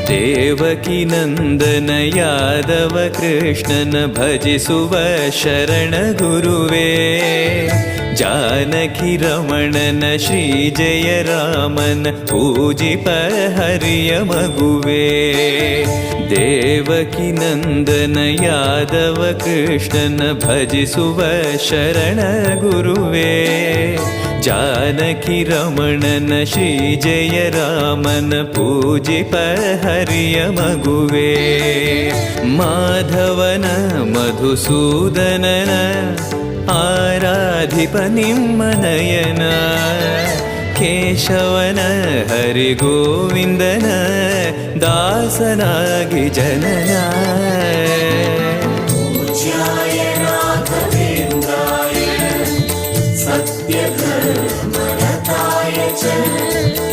ದೇವಕಿ ನಂದನ ಯಾದವ ಕೃಷ್ಣನ ಭಜಿಸುವ ಶರಣ ಗುರುವೇ. ಜಾನಕಿ ರಮಣನ ಶ್ರೀ ಜಯ ರಾಮನ ಪೂಜಿಪ ಹರಿಯ ಮಗುವೇ. ದೇವಕಿ ನಂದನ ಯಾದವ ಕೃಷ್ಣನ ಭಜಿಸುವ ಶರಣ ಗುರುವೇ. ಜಾನಕಿ ರಮಣನ ಶ್ರೀ ಜಯ ರಾಮನ ಪೂಜಿಪ ಹರಿಯ ಮಗುವೇ. ಮಾಧವನ ಮಧುಸೂದನನ ಆರಾಧಿಪ ನಿಮ್ಮ ನಯನ. ಕೇಶವನ ಹರಿಗೋವಿಂದನ ದಾಸನಾಗಿ ಜನನ. पूज्याय राघवेन्द्राय सत्यधर्मरताय च